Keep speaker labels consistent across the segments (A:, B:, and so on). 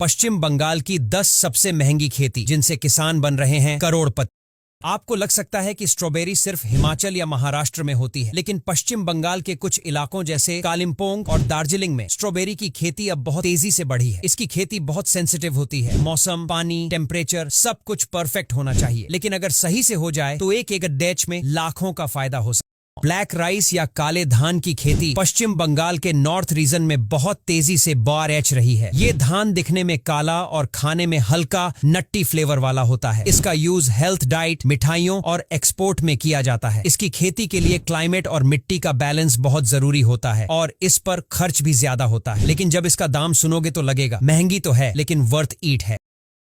A: पश्चिम बंगाल की 10 सबसे महंगी खेती जिनसे किसान बन रहे हैं करोड़पति। आपको लग सकता है कि स्ट्रॉबेरी सिर्फ हिमाचल या महाराष्ट्र में होती है, लेकिन पश्चिम बंगाल के कुछ इलाकों जैसे कालिम्पोंग और दार्जिलिंग में स्ट्रॉबेरी की खेती अब बहुत तेजी से बढ़ी है। इसकी खेती बहुत सेंसिटिव होती है। मौसम, पानी, टेम्परेचर सब कुछ परफेक्ट होना चाहिए, लेकिन अगर सही से हो जाए तो एक एकड़ डैच में लाखों का फायदा हो सकता है। ब्लैक राइस या काले धान की खेती पश्चिम बंगाल के नॉर्थ रीजन में बहुत तेजी से बारिश रही है। ये धान दिखने में काला और खाने में हल्का नट्टी फ्लेवर वाला होता है। इसका यूज हेल्थ डाइट, मिठाइयों और एक्सपोर्ट में किया जाता है। इसकी खेती के लिए क्लाइमेट और मिट्टी का बैलेंस बहुत जरूरी होता है और इस पर खर्च भी ज्यादा होता है। लेकिन जब इसका दाम सुनोगे तो लगेगा महंगी तो है लेकिन वर्थ ईट है।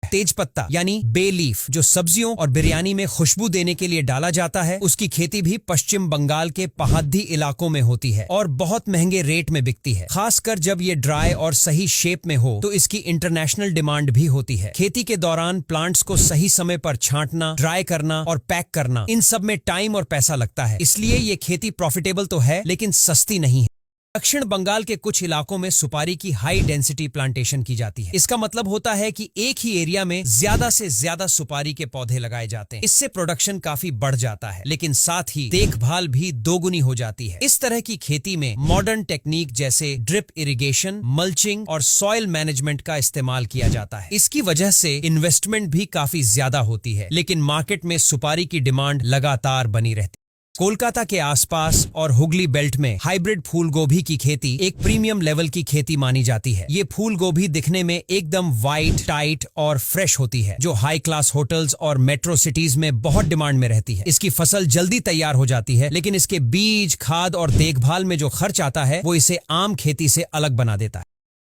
A: तेज पत्ता यानी बे लीफ, जो सब्जियों और बिरयानी में खुशबू देने के लिए डाला जाता है, उसकी खेती भी पश्चिम बंगाल के पहाड़ी इलाकों में होती है और बहुत महंगे रेट में बिकती है। खासकर जब ये ड्राई और सही शेप में हो तो इसकी इंटरनेशनल डिमांड भी होती है। खेती के दौरान प्लांट्स को सही समय पर छांटना, ड्राई करना और पैक करना, इन सब में टाइम और पैसा लगता है। इसलिए ये खेती प्रॉफिटेबल तो है लेकिन सस्ती नहीं है। दक्षिण बंगाल के कुछ इलाकों में सुपारी की हाई डेंसिटी प्लांटेशन की जाती है। इसका मतलब होता है कि एक ही एरिया में ज्यादा से ज्यादा सुपारी के पौधे लगाए जाते हैं। इससे प्रोडक्शन काफी बढ़ जाता है, लेकिन साथ ही देखभाल भी दोगुनी हो जाती है। इस तरह की खेती में मॉडर्न टेक्निक जैसे ड्रिप इरिगेशन, मल्चिंग और सॉइल मैनेजमेंट का इस्तेमाल किया जाता है। इसकी वजह से इन्वेस्टमेंट भी काफी ज्यादा होती है, लेकिन मार्केट में सुपारी की डिमांड लगातार बनी रहती है। कोलकाता के आसपास और हुगली बेल्ट में हाइब्रिड फूल गोभी की खेती एक प्रीमियम लेवल की खेती मानी जाती है। ये फूल गोभी दिखने में एकदम वाइट, टाइट और फ्रेश होती है, जो हाई क्लास होटल्स और मेट्रो सिटीज में बहुत डिमांड में रहती है। इसकी फसल जल्दी तैयार हो जाती है, लेकिन इसके बीज, खाद और देखभाल में जो खर्च आता है वो इसे आम खेती से अलग बना देता है।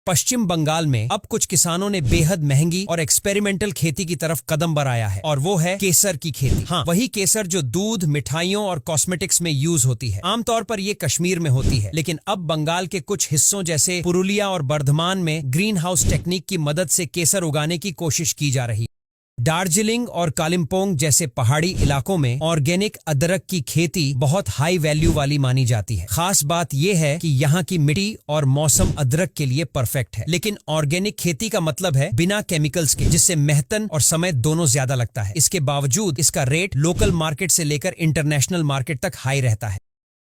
A: पश्चिम बंगाल में अब कुछ किसानों ने बेहद महंगी और एक्सपेरिमेंटल खेती की तरफ कदम बढ़ाया है और वो है केसर की खेती। हाँ, वही केसर जो दूध, मिठाइयों और कॉस्मेटिक्स में यूज होती है। आमतौर पर ये कश्मीर में होती है, लेकिन अब बंगाल के कुछ हिस्सों जैसे पुरुलिया और बर्धमान में ग्रीन हाउस टेक्निक की मदद से केसर उगाने की कोशिश की जा रही है। दार्जिलिंग और कालिम्पोंग जैसे पहाड़ी इलाकों में ऑर्गेनिक अदरक की खेती बहुत हाई वैल्यू वाली मानी जाती है। खास बात यह है कि यहाँ की मिट्टी और मौसम अदरक के लिए परफेक्ट है। लेकिन ऑर्गेनिक खेती का मतलब है बिना केमिकल्स के, जिससे मेहनत और समय दोनों ज्यादा लगता है। इसके बावजूद इसका रेट लोकल मार्केट से लेकर इंटरनेशनल मार्केट तक हाई रहता है।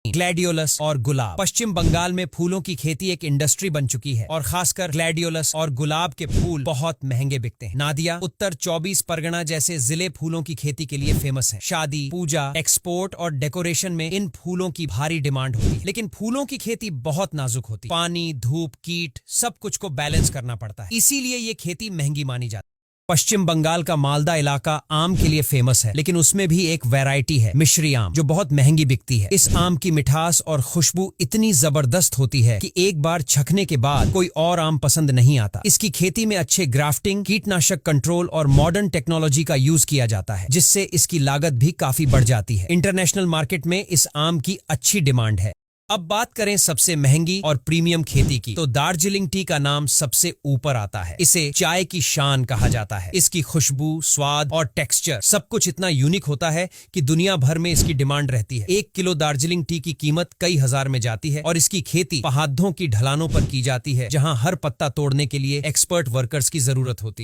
A: ग्लैडियोलस और गुलाब। पश्चिम बंगाल में फूलों की खेती एक इंडस्ट्री बन चुकी है और खासकर ग्लैडियोलस और गुलाब के फूल बहुत महंगे बिकते हैं। नादिया, उत्तर 24 परगना जैसे जिले फूलों की खेती के लिए फेमस है। शादी, पूजा, एक्सपोर्ट और डेकोरेशन में इन फूलों की भारी डिमांड होती है। लेकिन फूलों की खेती बहुत नाजुक होती है। पानी, धूप, कीट सब कुछ को बैलेंस करना पड़ता है, इसीलिए ये खेती महंगी मानी जाती है। पश्चिम बंगाल का मालदा इलाका आम के लिए फेमस है, लेकिन उसमें भी एक वैरायटी है, मिश्री आम, जो बहुत महंगी बिकती है। इस आम की मिठास और खुशबू इतनी जबरदस्त होती है कि एक बार चखने के बाद कोई और आम पसंद नहीं आता। इसकी खेती में अच्छे ग्राफ्टिंग, कीटनाशक कंट्रोल और मॉडर्न टेक्नोलॉजी का यूज किया जाता है, जिससे इसकी लागत भी काफी बढ़ जाती है। इंटरनेशनल मार्केट में इस आम की अच्छी डिमांड है। अब बात करें सबसे महंगी और प्रीमियम खेती की, तो दार्जिलिंग टी का नाम सबसे ऊपर आता है। इसे चाय की शान कहा जाता है। इसकी खुशबू, स्वाद और टेक्सचर सब कुछ इतना यूनिक होता है कि दुनिया भर में इसकी डिमांड रहती है। 1 किलो दार्जिलिंग टी की कीमत कई हजार में जाती है और इसकी खेती पहाड़ों की ढलानों पर की जाती है, जहां हर पत्ता तोड़ने के लिए एक्सपर्ट वर्कर्स की जरूरत होती है।